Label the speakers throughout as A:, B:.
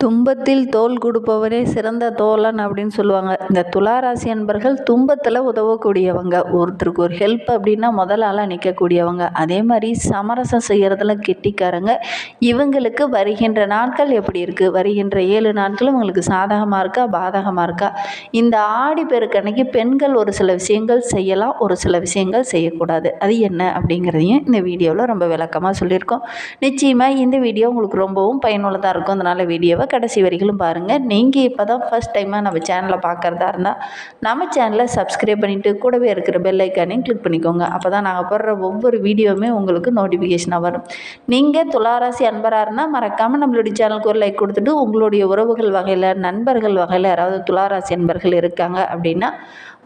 A: துன்பத்தில் தோள் கொடுப்பவரே சிறந்த தோழன் அப்படின்னு சொல்லுவாங்க. இந்த துளாராசி அன்பர்கள் துன்பத்தில் உதவக்கூடியவங்க, ஒருத்தருக்கு ஒரு ஹெல்ப் அப்படின்னா முதல் ஆளாக நிற்கக்கூடியவங்க. அதே மாதிரி சமரசம் செய்கிறதுல கெட்டிக்காரங்க. இவங்களுக்கு வருகின்ற நாட்கள் எப்படி இருக்குது, வருகின்ற 7 நாட்களும் உங்களுக்கு சாதகமாக இருக்கா பாதகமாக இருக்கா? இந்த ஆடி பெருக்கன்னைக்கு பெண்கள் ஒரு சில விஷயங்கள் செய்யலாம், ஒரு சில விஷயங்கள் செய்யக்கூடாது. அது என்ன அப்படிங்கிறதையும் இந்த வீடியோவில் ரொம்ப விளக்கமாக சொல்லியிருக்கோம். நிச்சயமாக இந்த வீடியோ உங்களுக்கு ரொம்பவும் பயனுள்ளதாக இருக்கும். அதனால் வீடியோவை கடைசி வரைக்கும் பாருங்கள். நீங்கள் இப்போ தான் ஃபர்ஸ்ட் டைமாக நம்ம சேனலை பார்க்குறதா இருந்தால் நம்ம சேனலை சப்ஸ்கிரைப் பண்ணிவிட்டு கூடவே இருக்கிற பெல் ஐக்கானையும் கிளிக் பண்ணிக்கோங்க. அப்போ தான் நாங்கள் போடுற ஒவ்வொரு வீடியோவுமே உங்களுக்கு நோட்டிஃபிகேஷனாக வரும். நீங்கள் துளாராசி அன்பராக இருந்தால் மறக்காமல் நம்மளுடைய சேனலுக்கு ஒரு லைக் கொடுத்துட்டு உங்களுடைய உறவுகள் வகையில் நண்பர்கள் வகையில் யாராவது துளாராசி அன்பர்கள் இருக்காங்க அப்படின்னா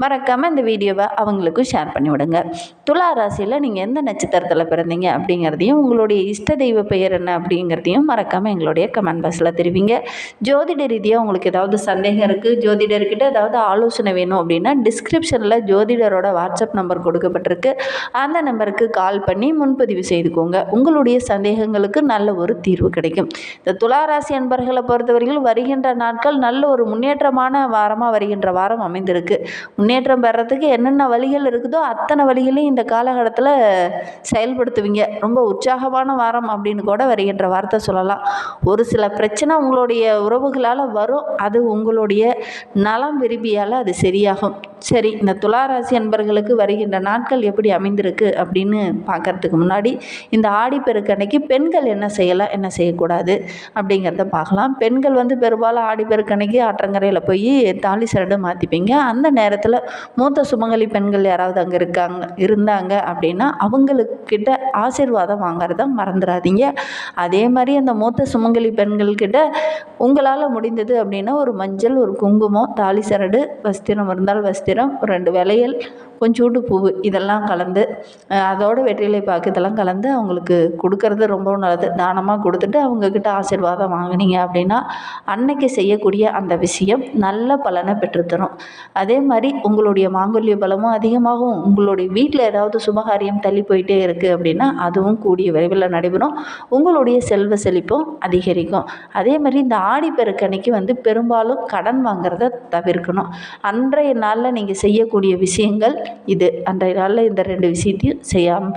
A: மறக்காமல் இந்த வீடியோவை அவங்களுக்கும் ஷேர் பண்ணி விடுங்க. துலா ராசியில் நீங்கள் எந்த நட்சத்திரத்தில் பிறந்தீங்க அப்படிங்கிறதையும் உங்களுடைய இஷ்ட தெய்வ பெயர் என்ன அப்படிங்கிறதையும் மறக்காமல் எங்களுடைய கமெண்ட் பாக்ஸில் தெரிவிங்க. ஜோதிட ரீதியாக உங்களுக்கு ஏதாவது சந்தேகம் இருக்குது, ஜோதிடர்கிட்ட ஏதாவது ஆலோசனை வேணும் அப்படின்னா டிஸ்கிரிப்ஷனில் ஜோதிடரோட வாட்ஸ்அப் நம்பர் கொடுக்கப்பட்டிருக்கு. அந்த நம்பருக்கு கால் பண்ணி முன்பதிவு செய்துக்கோங்க. உங்களுடைய சந்தேகங்களுக்கு நல்ல ஒரு தீர்வு கிடைக்கும். இந்த துலா ராசி அன்பர்களை பொறுத்தவரையில் வருகின்ற நாட்கள் நல்ல ஒரு முன்னேற்றமான வாரமாக வருகின்ற வாரம் அமைந்திருக்கு. முன்னேற்றம் பெறத்துக்கு என்னென்ன வழிகள் இருக்குதோ அத்தனை வழிகளையும் இந்த காலகட்டத்தில் செயல்படுத்துவீங்க. ரொம்ப உற்சாகமான வாரம் அப்படின்னு கூட வருகின்ற வார்த்தை சொல்லலாம். ஒரு சில பிரச்சனை உங்களுடைய உறவுகளால் வரும், அது உங்களுடைய நலம் விரும்பியால் அது சரியாகும். சரி, இந்த துளாராசி அன்பர்களுக்கு வருகின்ற நாட்கள் எப்படி அமைந்திருக்கு அப்படின்னு பார்க்கறதுக்கு முன்னாடி இந்த ஆடிப்பெருக்கன்னைக்கு பெண்கள் என்ன செய்யலாம் என்ன செய்யக்கூடாது அப்படிங்கிறத பார்க்கலாம். பெண்கள் பெரும்பாலும் ஆடிப்பெருக்கன்னைக்கு ஆற்றங்கரையில் போய் தாலி சரடு மாற்றிப்பீங்க. அந்த நேரத்தில் மூத்த சுமங்கலி பெண்கள் யாராவது அங்கே இருந்தாங்க அப்படின்னா அவங்களுக்கிட்ட ஆசீர்வாதம் வாங்கிறத மறந்துடாதீங்க. அதே மாதிரி அந்த மூத்த சுமங்கலி பெண்கள்கிட்ட உங்களால் முடிந்தது அப்படின்னா ஒரு மஞ்சள், ஒரு குங்குமம், தாலி சரடு, வஸ்திரம் இருந்தால் வஸ்திரம், 2 வளையல், கொஞ்சோண்டு பூவு இதெல்லாம் கலந்து அதோட வெற்றிலை பாக்கு இதெல்லாம் கலந்து அவங்களுக்கு கொடுக்கறது ரொம்பவும் நல்லது. தானமாக கொடுத்துட்டு அவங்கக்கிட்ட ஆசீர்வாதம் வாங்கினீங்க அப்படின்னா அன்னைக்கு செய்யக்கூடிய அந்த விஷயம் நல்ல பலனை பெற்றுத்தரும். அதே மாதிரி உங்களுடைய மாங்கல்ய பலமும் அதிகமாகும். உங்களுடைய வீட்டில் ஏதாவது சுபகாரியம் தள்ளி போயிட்டே இருக்குது அப்படின்னா அதுவும் கூடிய விரைவில் நடைபெறும். உங்களுடைய செல்வ செழிப்பும் அதிகரிக்கும். அதே மாதிரி இந்த ஆடிப்பெருக்கன்னைக்கு பெரும்பாலும் கடன் வாங்கிறத தவிர்க்கணும். அன்றைய நாளில் நீங்கள் செய்யக்கூடிய விஷயங்கள் இது. அன்றைய நாளில் இந்த 2 விஷயத்தையும்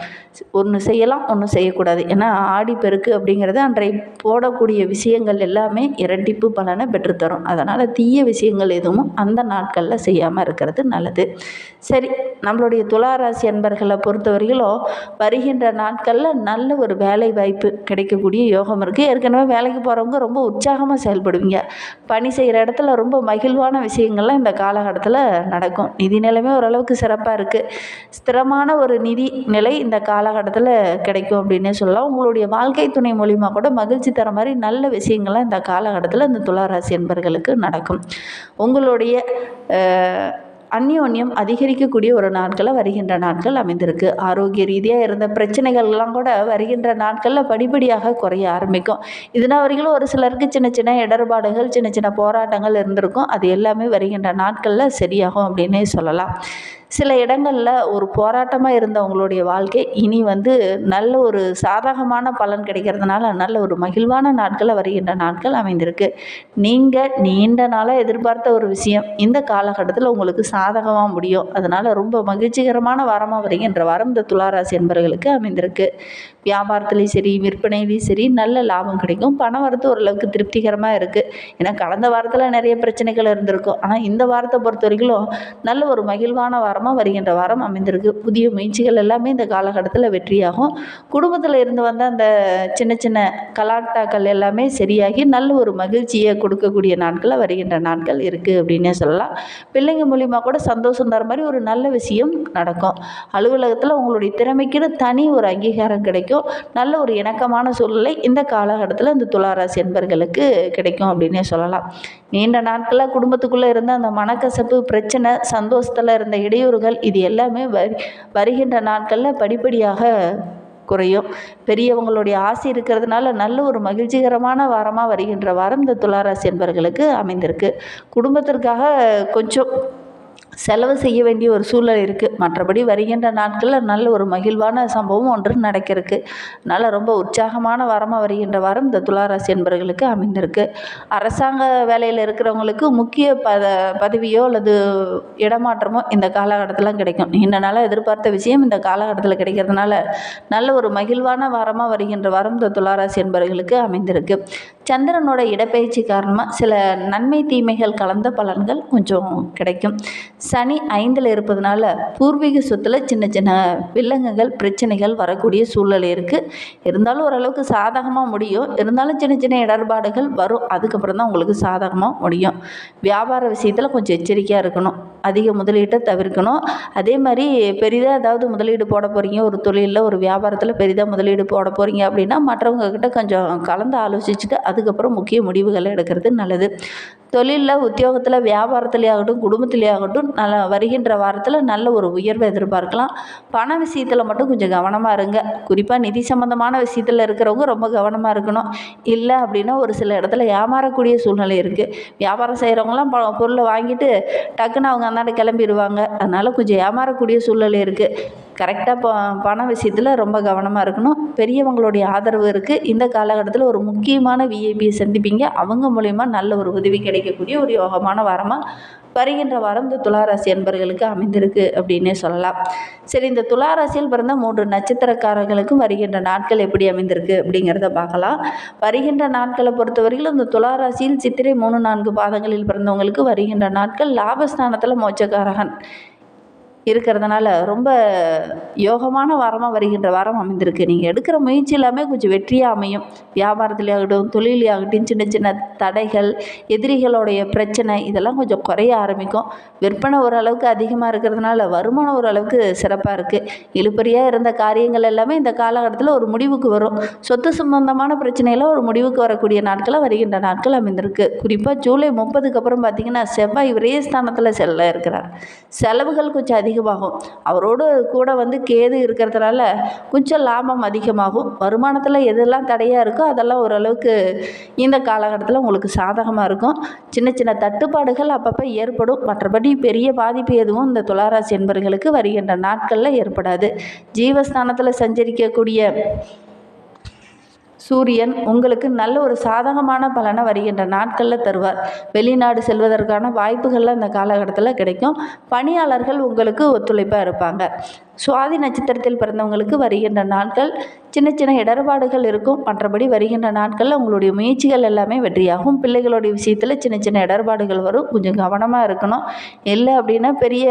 A: ஒன்று செய்யலாம், ஒன்று செய்யக்கூடாது. ஏன்னா ஆடிப்பெருக்கு அப்படிங்கிறது அன்றைய போடக்கூடிய விஷயங்கள் எல்லாமே இரட்டிப்பு பலனை பெற்றுத்தரும். அதனால் தீய விஷயங்கள் எதுவும் அந்த நாட்களில் செய்யாமல் இருக்கிறது நல்லது. சரி, நம்மளுடைய துளாராசி அன்பர்களை பொறுத்தவரையிலும் வருகின்ற நாட்களில் நல்ல ஒரு வேலை வாய்ப்பு கிடைக்கக்கூடிய யோகம் இருக்குது. ஏற்கனவே வேலைக்கு போகிறவங்க ரொம்ப உற்சாகமாக செயல்படுவீங்க. பணி செய்கிற இடத்துல ரொம்ப மகிழ்வான விஷயங்கள்லாம் இந்த காலகட்டத்தில் நடக்கும். நிதி நிலைமை ஓரளவுக்கு சிறப்பாக இருக்குது. ஸ்திரமான ஒரு நிதி நிலை இந்த காலகட்டத்தில் கிடைக்கும் அப்படின்னே சொல்லலாம். உங்களுடைய வாழ்க்கை துணை மூலிமா கூட மகிழ்ச்சி தர மாதிரி நல்ல விஷயங்கள்லாம் இந்த காலகட்டத்தில் இந்த துளாராசி அன்பர்களுக்கு நடக்கும். உங்களுடைய அந்யோன்யம் அதிகரிக்கக்கூடிய ஒரு நாட்களில் வருகின்ற நாட்கள் அமைந்திருக்கு. ஆரோக்கிய ரீதியாக இருந்த பிரச்சனைகள்லாம் கூட வருகின்ற நாட்களில் படிப்படியாக குறைய ஆரம்பிக்கும். இதனால் வரைக்கும் ஒரு சிலருக்கு சின்ன சின்ன இடர்பாடுகள், சின்ன சின்ன போராட்டங்கள் இருந்திருக்கும். அது எல்லாமே வருகின்ற நாட்களில் சரியாகும் அப்படின்னே சொல்லலாம். சில இடங்களில் ஒரு போராட்டமாக இருந்த உங்களுடைய வாழ்க்கை இனி நல்ல ஒரு சாதகமான பலன் கிடைக்கிறதுனால நல்ல ஒரு மகிழ்வான நாட்களில் வருகின்ற நாட்கள் அமைந்திருக்கு. நீங்கள் நீண்ட நாளாக எதிர்பார்த்த ஒரு விஷயம் இந்த காலகட்டத்தில் உங்களுக்கு சாதகமாக முடியும். அதனால் ரொம்ப மகிழ்ச்சிகரமான வாரமாக வருகின்ற வாரம் இந்த துளாராசி என்பவர்களுக்கு அமைந்திருக்கு. வியாபாரத்துலேயும் சரி, விற்பனையிலையும் சரி நல்ல லாபம் கிடைக்கும். பணம் வரது ஓரளவுக்கு திருப்திகரமாக இருக்குது. ஏன்னா கடந்த வாரத்தில் நிறைய பிரச்சனைகள் இருந்திருக்கும். ஆனால் இந்த வாரத்தை பொறுத்த வரைக்கும் நல்ல ஒரு மகிழ்வான வாரமாக வருகின்ற வாரம் அமைந்திருக்கு. புதிய முயற்சிகள் எல்லாமே இந்த காலகட்டத்தில் வெற்றியாகும். குடும்பத்தில் இருந்து வந்த அந்த சின்ன சின்ன கலாட்டாக்கள் எல்லாமே சரியாகி நல்ல ஒரு மகிழ்ச்சியை கொடுக்கக்கூடிய நாட்களில் வருகின்ற நாட்கள் இருக்குது அப்படின்னே சொல்லலாம். பிள்ளைங்க மூலிமா கூட சந்தோஷம் தர மாதிரி ஒரு நல்ல விஷயம் நடக்கும். அலுவலகத்தில் உங்களுடைய திறமைக்குன்னு தனி ஒரு அங்கீகாரம் கிடைக்கும். நல்ல ஒரு இணக்கமான சூழ்நிலை இந்த காலகட்டத்தில் இந்த துளாராசி என்பர்களுக்கு கிடைக்கும் அப்படின்னே சொல்லலாம். நீண்ட நாட்களில் குடும்பத்துக்குள்ளே இருந்த அந்த மனக்கசப்பு, பிரச்சனை, சந்தோஷத்தில் இருந்த இடையூறுகள் இது எல்லாமே வருகின்ற நாட்களில் படிப்படியாக குறையும். பெரியவங்களுடைய ஆசை இருக்கிறதுனால நல்ல ஒரு மகிழ்ச்சிகரமான வாரமாக வருகின்ற வாரம் இந்த துளாராசி என்பர்களுக்கு அமைந்திருக்கு. குடும்பத்திற்காக கொஞ்சம் செலவு செய்ய வேண்டிய ஒரு சூழல் இருக்குது. மற்றபடி வருகின்ற நாட்களில் நல்ல ஒரு மகிழ்வான சம்பவம் ஒன்று நடக்கிறதுக்கு. அதனால் ரொம்ப உற்சாகமான வாரமாக வருகின்ற வாரம் இந்த துளாராசி என்பவர்களுக்கு அமைந்திருக்கு. அரசாங்க வேலையில் இருக்கிறவங்களுக்கு முக்கிய பதவியோ அல்லது இடமாற்றமோ இந்த காலகட்டத்தில் கிடைக்கும். நீண்ட நாளாக எதிர்பார்த்த விஷயம் இந்த காலகட்டத்தில் கிடைக்கிறதுனால நல்ல ஒரு மகிழ்வான வாரமாக வருகின்ற வாரம் இந்த துளாராசி என்பவர்களுக்கு அமைந்திருக்கு. சந்திரனோட இடப்பெயர்ச்சி காரணமாக சில நன்மை தீமைகள் கலந்த பலன்கள் கொஞ்சம் கிடைக்கும். சனி 5ல் இருப்பதனால பூர்வீக சொத்தில் சின்ன சின்ன வில்லங்கங்கள் பிரச்சனைகள் வரக்கூடிய சூழ்நிலை இருக்குது. இருந்தாலும் ஓரளவுக்கு சாதகமாக முடியும். இருந்தாலும் சின்ன சின்ன இடர்பாடுகள் வரும். அதுக்கப்புறம் தான் உங்களுக்கு சாதகமாக முடியும். வியாபார விஷயத்தில் கொஞ்சம் எச்சரிக்கையாக இருக்கணும். அதிக முதலீட்டை தவிர்க்கணும். அதே மாதிரி பெரிதாக ஏதாவது முதலீடு போட போகிறீங்க, ஒரு தொழிலில் ஒரு வியாபாரத்தில் பெரிதாக முதலீடு போட போகிறீங்க அப்படின்னா மற்றவங்க கிட்ட கொஞ்சம் கலந்து ஆலோசிச்சுட்டு அதுக்கப்புறம் முக்கிய முடிவுகளை எடுக்கிறது நல்லது. தொழிலில், உத்தியோகத்தில், வியாபாரத்திலே ஆகட்டும், குடும்பத்திலே ஆகட்டும் வருகின்ற வாரத்தில் நல்ல ஒரு உயர்வை எதிர்பார்க்கலாம். பண விஷயத்தில் மட்டும் கொஞ்சம் கவனமாக இருங்க. குறிப்பாக நிதி சம்பந்தமான விஷயத்தில் இருக்கிறவங்க ரொம்ப கவனமாக இருக்கணும். இல்லை அப்படின்னா ஒரு சில இடத்துல ஏமாறக்கூடிய சூழ்நிலை இருக்குது. வியாபாரம் செய்கிறவங்களாம் பொருளை வாங்கிட்டு டக்குன்னு அவங்க அந்தாண்ட கிளம்பிடுவாங்க. அதனால் கொஞ்சம் ஏமாறக்கூடிய சூழ்நிலை இருக்குது. கரெக்டாக பண விஷயத்தில் ரொம்ப கவனமாக இருக்கணும். பெரியவங்களுடைய ஆதரவு இருக்குது. இந்த காலகட்டத்தில் ஒரு முக்கியமான விஐபியை சந்திப்பீங்க. அவங்க மூலயமா நல்ல ஒரு உதவி கிடைக்கக்கூடிய ஒரு யோகமான வாரமாக வருகின்ற வாரம் இந்த துளாராசி என்பவர்களுக்கு அமைந்திருக்கு அப்படின்னே சொல்லலாம். சரி, இந்த துளாராசியில் பிறந்த 3 நட்சத்திரக்காரர்களுக்கும் வருகின்ற நாட்கள் எப்படி அமைந்திருக்கு அப்படிங்கிறத பார்க்கலாம். வருகின்ற நாட்களை பொறுத்தவரையிலும் இந்த துளாராசியில் சித்திரை 3, 4 பாதங்களில் பிறந்தவங்களுக்கு வருகின்ற நாட்கள் லாபஸ்தானத்தில் மோட்சக்காரகன் இருக்கிறதுனால ரொம்ப யோகமான வாரமாக வருகின்ற வாரம் அமைந்திருக்கு. நீங்கள் எடுக்கிற முயற்சி எல்லாமே கொஞ்சம் வெற்றியாக அமையும். வியாபாரத்திலே ஆகட்டும், தொழிலே ஆகட்டும், சின்ன சின்ன தடைகள், எதிரிகளுடைய பிரச்சனை இதெல்லாம் கொஞ்சம் குறைய ஆரம்பிக்கும். விற்பனை ஓரளவுக்கு அதிகமாக இருக்கிறதுனால வருமானம் ஓரளவுக்கு சிறப்பாக இருக்குது. இழுபறியாக இருந்த காரியங்கள் எல்லாமே இந்த காலகட்டத்தில் ஒரு முடிவுக்கு வரும். சொத்து சம்பந்தமான பிரச்சனையெல்லாம் ஒரு முடிவுக்கு வரக்கூடிய நாட்களாக வருகின்ற நாட்கள் அமைந்திருக்கு. குறிப்பாக ஜூலை 30க்கு அப்புறம் பார்த்திங்கன்னா செவ்வாய் விரயஸ்தானத்தில் செல்ல இருக்கிறார். செலவுகள் கொஞ்சம் அதிகமாகும். அவரோடு கூட கேது இருக்கிறதுனால கொஞ்சம் லாபம் அதிகமாகும். வருமானத்தில் எதெல்லாம் தடையாக இருக்கோ அதெல்லாம் ஓரளவுக்கு இந்த காலகட்டத்தில் உங்களுக்கு சாதகமாக இருக்கும். சின்ன சின்ன தட்டுப்பாடுகள் அப்பப்போ ஏற்படும். மற்றபடி பெரிய பாதிப்பு எதுவும் இந்த துளாராசி என்பவர்களுக்கு வருகின்ற நாட்களில் ஏற்படாது. ஜீவஸ்தானத்தில் சஞ்சரிக்கக்கூடிய சூரியன் உங்களுக்கு நல்ல ஒரு சாதகமான பலனை வருகின்ற நாட்களில் தருவார். வெளிநாடு செல்வதற்கான வாய்ப்புகள்லாம் இந்த காலகட்டத்தில் கிடைக்கும். பணியாளர்கள் உங்களுக்கு ஒத்துழைப்பாக இருப்பாங்க. சுவாதி நட்சத்திரத்தில் பிறந்தவங்களுக்கு வருகின்ற நாட்கள் சின்ன சின்ன இடர்பாடுகள் இருக்கும். மற்றபடி வருகின்ற நாட்களில் உங்களுடைய முயற்சிகள் எல்லாமே வெற்றியாகும். பிள்ளைகளுடைய விஷயத்தில் சின்ன சின்ன இடர்பாடுகள் வரும். கொஞ்சம் கவனமாக இருக்கணும். இல்லை அப்படின்னா பெரிய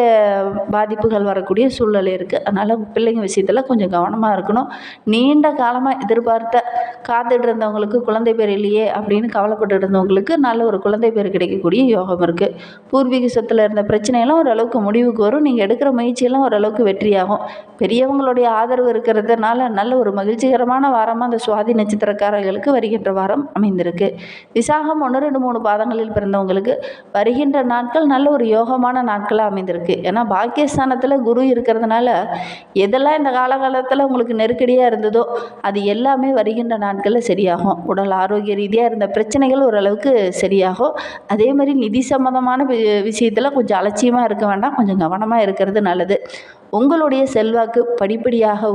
A: பாதிப்புகள் வரக்கூடிய சூழ்நிலை இருக்குது. அதனால் பிள்ளைங்க விஷயத்தில் கொஞ்சம் கவனமாக இருக்கணும். நீண்ட காலமாக எதிர்பார்த்த காத்துட்டு இருந்தவங்களுக்கு குழந்தை பேர் இல்லையே அப்படின்னு கவலைப்பட்டு இருந்தவங்களுக்கு நல்ல ஒரு குழந்தை பேர் கிடைக்கக்கூடிய யோகம் இருக்குது. பூர்வீக சொத்தில் இருந்த பிரச்சனையெல்லாம் ஓரளவுக்கு முடிவுக்கு வரும். நீங்கள் எடுக்கிற முயற்சியெல்லாம் ஓரளவுக்கு வெற்றியாகும். பெரியவங்களுடைய ஆதரவு இருக்கிறதுனால நல்ல ஒரு மகிழ்ச்சிகரமான வாரமாக அந்த சுவாதி நட்சத்திரக்காரர்களுக்கு வருகின்ற வாரம் அமைந்திருக்கு. விசாகம் 1, 2, 3 பாதங்களில் பிறந்தவங்களுக்கு வருகின்ற நாட்கள் நல்ல ஒரு யோகமான நாட்களாக அமைந்திருக்கு. ஏன்னா பாக்கியஸ்தானத்தில் குரு இருக்கிறதுனால எதெல்லாம் இந்த காலகாலத்தில் உங்களுக்கு நெருக்கடியாக இருந்ததோ அது எல்லாமே வருகின்ற நாட்களில் சரியாகும். உடல் ஆரோக்கிய ரீதியாக இருந்த பிரச்சனைகள் ஓரளவுக்கு சரியாகும். அதே மாதிரி நிதி சம்பந்தமான விஷயத்தில் கொஞ்சம் அலட்சியமாக இருக்க வேண்டாம். கொஞ்சம் கவனமாக இருக்கிறது நல்லது. உங்களுடைய செல்வாக்கு படிப்படியாக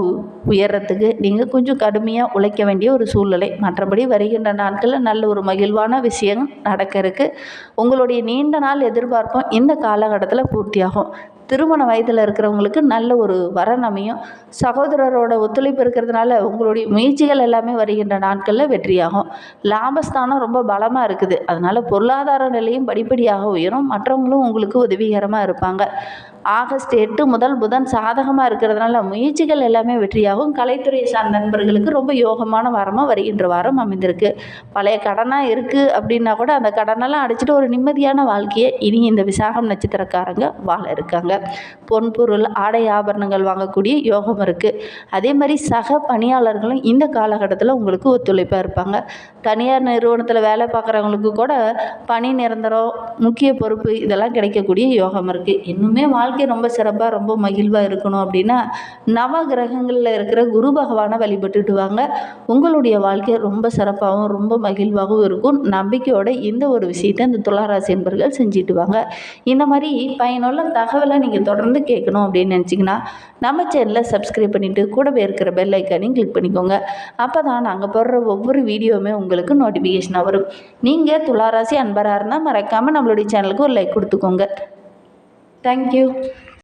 A: உயர்றதுக்கு நீங்கள் கொஞ்சம் கடுமையாக உழைக்க வேண்டிய ஒரு சூழ்நிலை. மற்றபடி வருகின்ற நாட்களில் நல்ல ஒரு மகிழ்வான விஷயம் நடக்க இருக்குது. உங்களுடைய நீண்ட நாள் எதிர்பார்ப்பும் இந்த காலகட்டத்தில் பூர்த்தியாகும். திருமண வயதில் இருக்கிறவங்களுக்கு நல்ல ஒரு வரன் அமையும். சகோதரரோட ஒத்துழைப்பு இருக்கிறதுனால உங்களுடைய முயற்சிகள் எல்லாமே வருகின்ற நாட்களில் வெற்றியாகும். லாபஸ்தானம் ரொம்ப பலமாக இருக்குது. அதனால் பொருளாதார நிலையும் படிப்படியாக உயரும். மற்றவங்களும் உங்களுக்கு உதவிகரமாக இருப்பாங்க. ஆகஸ்ட் 8 முதல் புதன் சாதகமாக இருக்கிறதுனால முயற்சிகள் எல்லாமே வெற்றியாகும். கலைத்துறையை சார்ந்த நண்பர்களுக்கு ரொம்ப யோகமான வாரமாக வருகின்ற வாரம் அமைந்திருக்கு. பழைய கடனாக இருக்குது அப்படின்னா கூட அந்த கடனெல்லாம் அடிச்சுட்டு ஒரு நிம்மதியான வாழ்க்கையை இனி இந்த விசாகம் நட்சத்திரக்காரங்க வாழ இருக்காங்க. பொன்பொருள், ஆடை ஆபரணங்கள் வாங்கக்கூடிய யோகம் இருக்குது. அதே மாதிரி சக பணியாளர்களும் இந்த காலகட்டத்தில் உங்களுக்கு ஒத்துழைப்பாக இருப்பாங்க. தனியார் நிறுவனத்தில் வேலை பார்க்குறவங்களுக்கு கூட பணி நிரந்தரம், முக்கிய பொறுப்பு இதெல்லாம் கிடைக்கக்கூடிய யோகம் இருக்குது. இன்னுமே வாழ்க்கை வாழ்க்கை ரொம்ப சிறப்பாக ரொம்ப மகிழ்வாக இருக்கணும் அப்படின்னா நவ கிரகங்களில் இருக்கிற குரு பகவானை வழிபட்டுட்டு வாங்க. உங்களுடைய வாழ்க்கை ரொம்ப சிறப்பாகவும் ரொம்ப மகிழ்வாகவும் இருக்கும். நம்பிக்கையோட இந்த ஒரு விஷயத்தை இந்த துளாராசி என்பர்கள் செஞ்சுட்டு வாங்க. இந்த மாதிரி பயனுள்ள தகவலை நீங்கள் தொடர்ந்து கேட்கணும் அப்படின்னு நினச்சிங்கன்னா நம்ம சேனலை சப்ஸ்கிரைப் பண்ணிவிட்டு கூடவே இருக்கிற பெல் ஐக்கானையும் கிளிக் பண்ணிக்கோங்க. அப்போ தான் நாங்கள் போடுற ஒவ்வொரு வீடியோவுமே உங்களுக்கு நோட்டிஃபிகேஷனாக வரும். நீங்கள் துளாராசி அன்பராக இருந்தால் மறக்காமல் நம்மளுடைய சேனலுக்கு ஒரு லைக் கொடுத்துக்கோங்க. தேங்க்யூ.